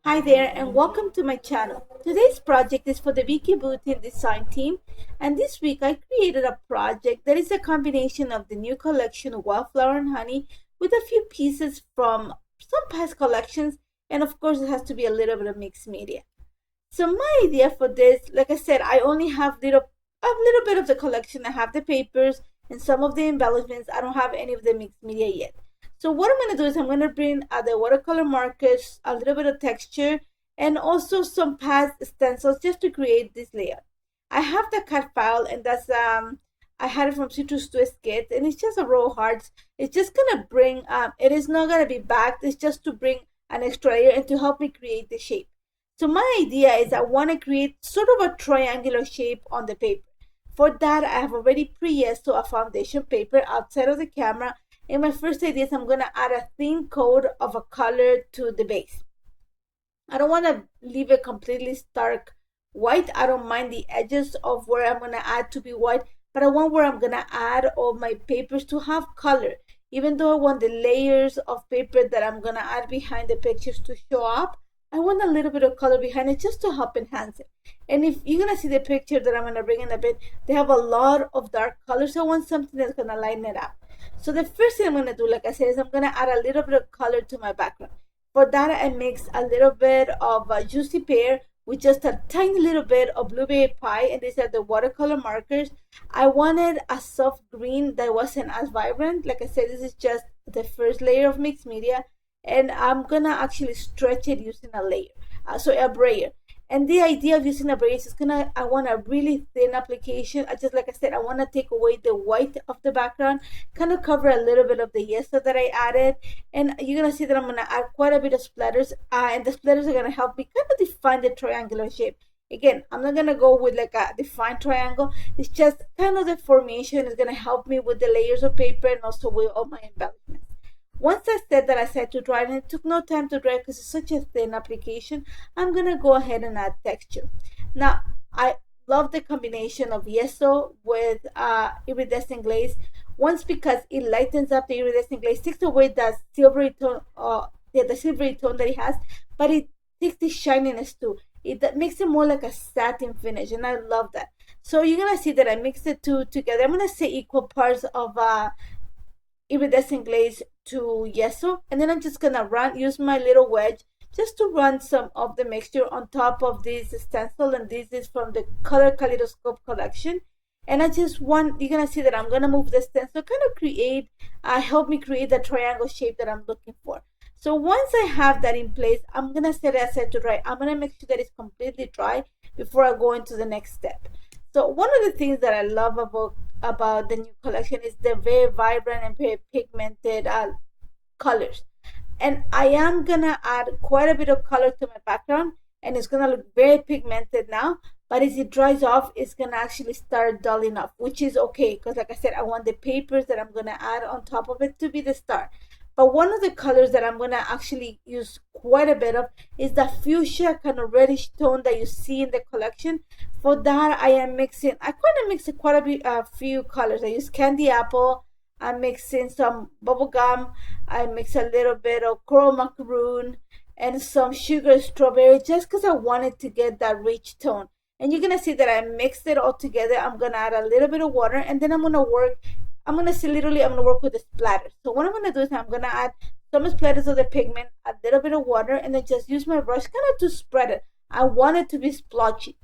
Hi there and welcome to my channel. Today's project is for the Vicki Boutin design team, and this week I created a project that is a combination of the new collection Wildflower and Honey with a few pieces from some past collections, and of course it has to be a little bit of mixed media. So my idea for this, like I said, I only have a little bit of the collection. I have the papers and some of the embellishments. I don't have any of the mixed media yet. So what I'm going to do is I'm going to bring the watercolor markers, a little bit of texture, and also some past stencils just to create this layout. I have the cut file, and that's I had it from Citrus Twist Kit, and it's just a row of hearts. It's just gonna bring it is not gonna be backed. It's just to bring an extra layer and to help me create the shape. So my idea is I want to create sort of a triangular shape on the paper. For that, I have already pre-yesso a foundation paper outside of the camera. And my first idea is I'm going to add a thin coat of a color to the base. I don't want to leave it completely stark white. I don't mind the edges of where I'm going to add to be white, but I want where I'm going to add all my papers to have color. Even though I want the layers of paper that I'm going to add behind the pictures to show up, I want a little bit of color behind it just to help enhance it. And if you're going to see the picture that I'm going to bring in a bit, they have a lot of dark colors. So I want something that's going to lighten it up. So the first thing I'm going to do, like I said, is I'm going to add a little bit of color to my background. For that, I mix a little bit of juicy pear with just a tiny little bit of blueberry pie, and these are the watercolor markers. I wanted a soft green that wasn't as vibrant. Like I said, this is just the first layer of mixed media, and I'm gonna actually stretch it using a layer, a brayer. And the idea of using a brayer is I want a really thin application. Just like I said, I want to take away the white of the background, kind of cover a little bit of the yesto that I added. And you're gonna see that I'm gonna add quite a bit of splatters, and the splatters are gonna help me kind of define the triangular shape. Again, I'm not gonna go with like a defined triangle. It's just kind of the formation is gonna help me with the layers of paper and also with all my embellishments. Once I said that I said to dry, and it took no time to dry because it's such a thin application, I'm gonna go ahead and add texture. Now, I love the combination of yeso with iridescent glaze. Once because it lightens up the iridescent glaze, takes away that silvery tone, the silvery tone that it has, but it takes the shininess too. That makes it more like a satin finish, and I love that. So you're gonna see that I mixed the two together. I'm gonna say equal parts of iridescent glaze to yeso, and then I'm just gonna use my little wedge just to run some of the mixture on top of this stencil, and this is from the Color Kaleidoscope collection. And I just want, you're gonna see that I'm gonna move the stencil, kind of create, help me create the triangle shape that I'm looking for. So once I have that in place, I'm gonna set it aside to dry. I'm gonna make sure that it's completely dry before I go into the next step. So one of the things that I love about the new collection is the very vibrant and very pigmented colors. And I am gonna add quite a bit of color to my background, and it's gonna look very pigmented now, but as it dries off, it's gonna actually start dulling off, which is okay, because like I said, I want the papers that I'm gonna add on top of it to be the star. But one of the colors that I'm gonna actually use quite a bit of is the fuchsia kind of reddish tone that you see in the collection. For that, I am mixing, I kind of mix quite a few colors. I use candy apple, I'm mixing some bubble gum, I mix a little bit of coral macaroon, and some sugar strawberry, just because I wanted to get that rich tone. And you're gonna see that I mixed it all together. I'm gonna add a little bit of water, and then I'm gonna work with the splatters. So what I'm gonna do is I'm gonna add some splatters of the pigment, a little bit of water, and then just use my brush kind of to spread it. I want it to be splotchy.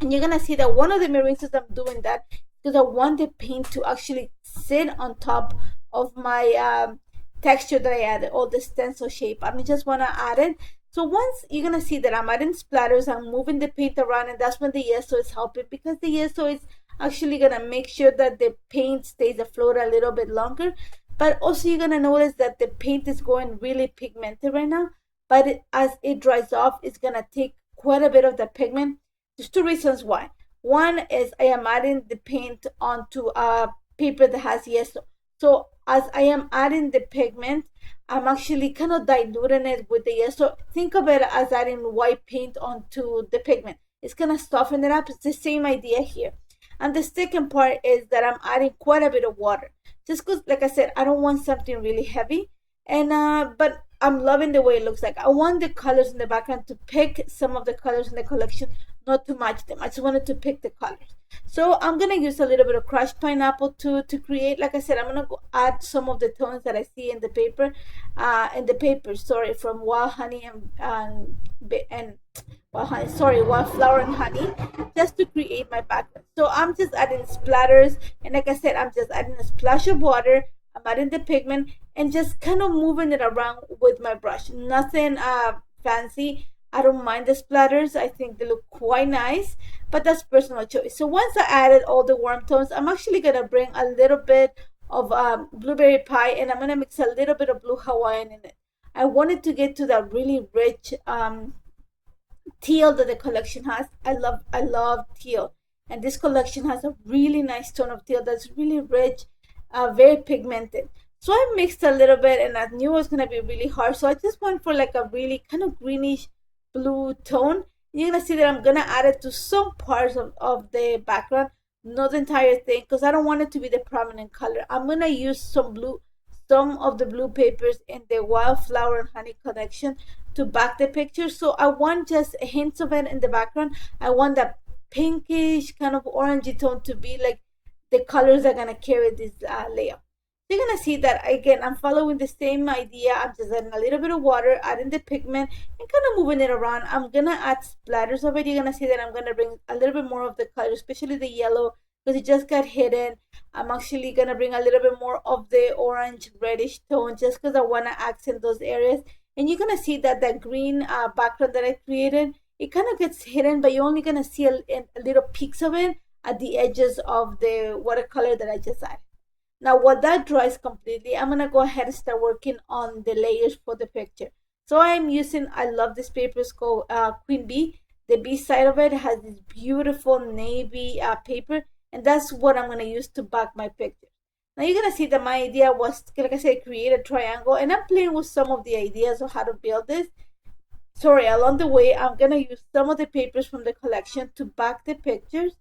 And you're gonna see that one of the main reasons I'm doing that because I want the paint to actually sit on top of my texture that I added, all the stencil shape. I just wanna add it. So once you're gonna see that I'm adding splatters, I'm moving the paint around, and that's when the yeso is helping, because the yeso is actually gonna make sure that the paint stays afloat a little bit longer. But also you're gonna notice that the paint is going really pigmented right now, but as it dries off, it's gonna take quite a bit of the pigment. There's two reasons why. One is I am adding the paint onto a paper that has yeso. So as I am adding the pigment, I'm actually kind of diluting it with the yeso. Think of it as adding white paint onto the pigment. It's gonna soften it up. It's the same idea here. And the second part is that I'm adding quite a bit of water. Just because, like I said, I don't want something really heavy. And but I'm loving the way it looks like. I want the colors in the background to pick some of the colors in the collection, not to match them. I just wanted to pick the colors. So I'm gonna use a little bit of crushed pineapple to create. Like I said, I'm gonna add some of the tones that I see in the paper, sorry, from Wild Honey and Wildflower and Honey, just to create my background. So I'm just adding splatters, and like I said, I'm just adding a splash of water. I'm adding the pigment and just kind of moving it around with my brush. Nothing fancy. I don't mind the splatters. I think they look quite nice, but that's personal choice. So once I added all the warm tones, I'm actually gonna bring a little bit of blueberry pie, and I'm gonna mix a little bit of blue Hawaiian in it. I wanted to get to that really rich teal that the collection has. I love teal, and this collection has a really nice tone of teal that's really rich, very pigmented. So I mixed a little bit, and I knew it was gonna be really hard, so I just went for like a really kind of greenish blue tone. You're gonna see that I'm gonna add it to some parts of the background, not the entire thing, because I don't want it to be the prominent color. I'm gonna use some of the blue papers in the Wildflower and Honey collection to back the picture. So I want just hints of it in the background. I want that pinkish kind of orangey tone to be like the colors that are gonna carry this layout. So you're gonna see that again, I'm following the same idea. I'm just adding a little bit of water, adding the pigment, and kind of moving it around. I'm gonna add splatters of it. You're gonna see that I'm gonna bring a little bit more of the color, especially the yellow, because it just got hidden. I'm actually gonna bring a little bit more of the orange reddish tone, just because I wanna accent those areas. And you're gonna see that that green background that I created, it kind of gets hidden, but you're only gonna see a little peaks of it at the edges of the watercolor that I just added. Now, while that dries completely, I'm gonna go ahead and start working on the layers for the picture. So I'm using, I love this paper, it's called Queen Bee. The B side of it has this beautiful navy paper, and that's what I'm gonna use to back my picture. Now you're gonna see that my idea was, like I said, create a triangle, and I'm playing with some of the ideas of how to build this. Sorry, along the way, I'm gonna use some of the papers from the collection to back the pictures.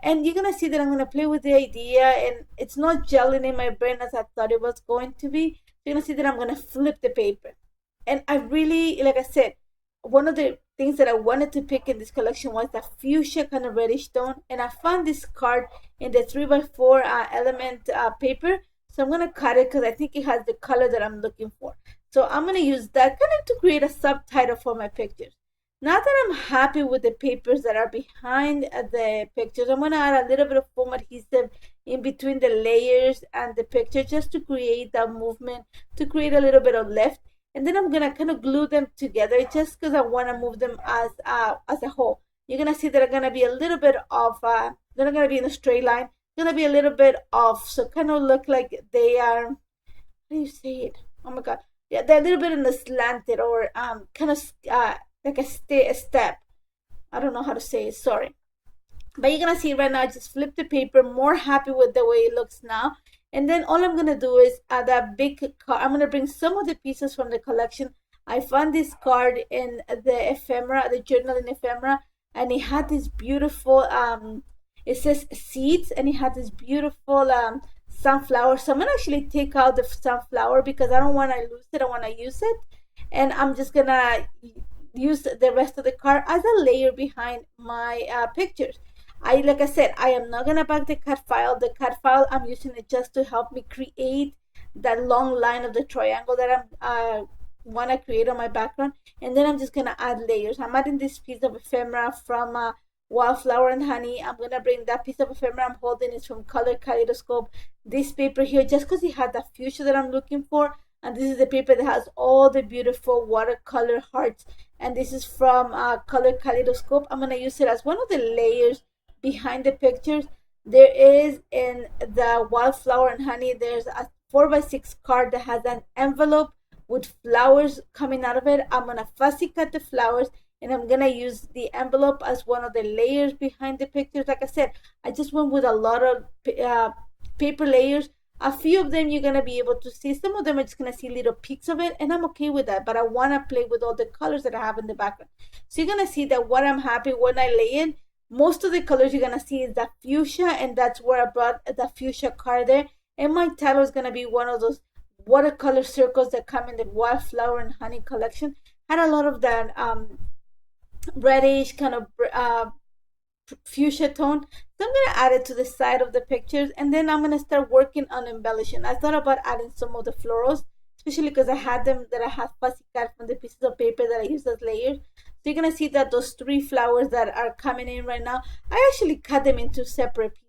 And you're gonna see that I'm gonna play with the idea, and it's not gelling in my brain as I thought it was going to be. You're gonna see that I'm gonna flip the paper. And I really, like I said, one of the things that I wanted to pick in this collection was the fuchsia kind of reddish tone, and I found this card in the 3x4 element paper. So I'm gonna cut it because I think it has the color that I'm looking for. So I'm gonna use that kind of to create a subtitle for my pictures. Now that I'm happy with the papers that are behind the pictures, I'm gonna add a little bit of foam adhesive in between the layers and the picture, just to create that movement, to create a little bit of lift. And then I'm gonna kind of glue them together, just because I want to move them as a whole. You're gonna see that I'm gonna be a little bit off. They're not gonna be in a straight line. It's gonna be a little bit off, so kind of look like they are. How do you say it? Oh my god! Yeah, they're a little bit in the slanted, or kind of like a step. I don't know how to say it. Sorry. But you're gonna see right now, I just flip the paper, more happy with the way it looks now. And then all I'm gonna do is add that big card. I'm gonna bring some of the pieces from the collection. I found this card in the ephemera, the journal in ephemera, and it had this beautiful it says seeds, and it had this beautiful sunflower. So I'm gonna actually take out the sunflower because I don't want to lose it. I want to use it, and I'm just gonna use the rest of the card as a layer behind my pictures. Like I said, I am not gonna back the cut file. The cut file, I'm using it just to help me create that long line of the triangle that I want to create on my background. And then I'm just gonna add layers. I'm adding this piece of ephemera from Wildflower and Honey. I'm gonna bring that piece of ephemera I'm holding is from Color Kaleidoscope. This paper here, just because it had the fuchsia that I'm looking for, and this is the paper that has all the beautiful watercolor hearts, and this is from Color Kaleidoscope. I'm gonna use it as one of the layers behind the pictures. There is in the Wildflower and Honey, there's a 4x6 card that has an envelope with flowers coming out of it. I'm gonna fussy cut the flowers, and I'm gonna use the envelope as one of the layers behind the pictures. Like I said, I just went with a lot of paper layers. A few of them you're gonna be able to see. Some of them are just gonna see little peaks of it, and I'm okay with that. But I wanna play with all the colors that I have in the background. So you're gonna see that what I'm happy when I lay in, most of the colors you're gonna see is that fuchsia, and that's where I brought the fuchsia card there. And my title is gonna be one of those watercolor circles that come in the Wildflower and Honey collection had a lot of that reddish kind of fuchsia tone. So I'm gonna add it to the side of the pictures, and then I'm gonna start working on embellishing. I thought about adding some of the florals, especially because I had them that I had fussy cut from the pieces of paper that I used as layers. So you're gonna see that those three flowers that are coming in right now, I actually cut them into separate pieces.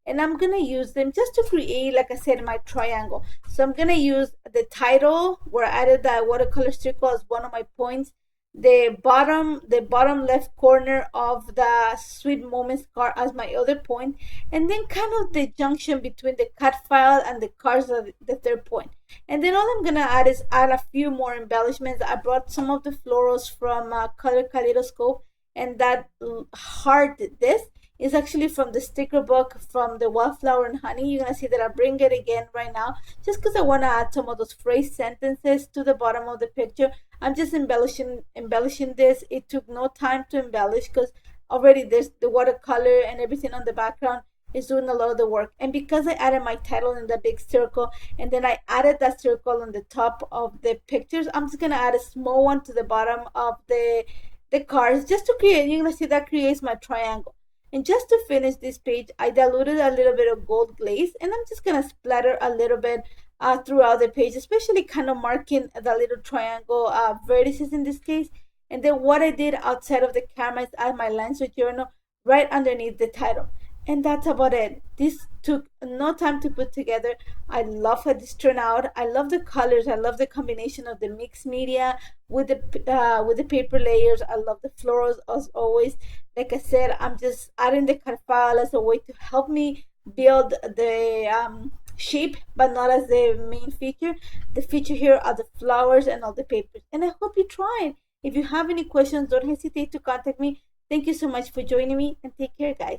And I'm gonna use them just to create, like I said, my triangle. So I'm gonna use the title where I added that watercolor circle as one of my points, the bottom left corner of the Sweet Moments card as my other point, and then kind of the junction between the cut file and the cards of the third point. And then all I'm gonna add is add a few more embellishments. I brought some of the florals from Color Kaleidoscope, and that heart, this is actually from the sticker book from the Wildflower and Honey. You're gonna see that I bring it again right now just because I want to add some of those phrase sentences to the bottom of the picture. I'm just embellishing this. It took no time to embellish because already there's the watercolor and everything on the background is doing a lot of the work. And because I added my title in the big circle, and then I added that circle on the top of the pictures, I'm just gonna add a small one to the bottom of the cards just to create. You're gonna see that creates my triangle. And just to finish this page, I diluted a little bit of gold glaze, and I'm just gonna splatter a little bit throughout the page, especially kind of marking the little triangle vertices in this case. And then what I did outside of the camera is add my lines with journal right underneath the title. And that's about it. This took no time to put together. I love how this turned out. I love the colors. I love the combination of the mixed media with the paper layers. I love the florals as always. Like I said, I'm just adding the card file as a way to help me build the shape, but not as the main feature. The feature here are the flowers and all the papers. And I hope you try it. If you have any questions, don't hesitate to contact me. Thank you so much for joining me, and take care, guys.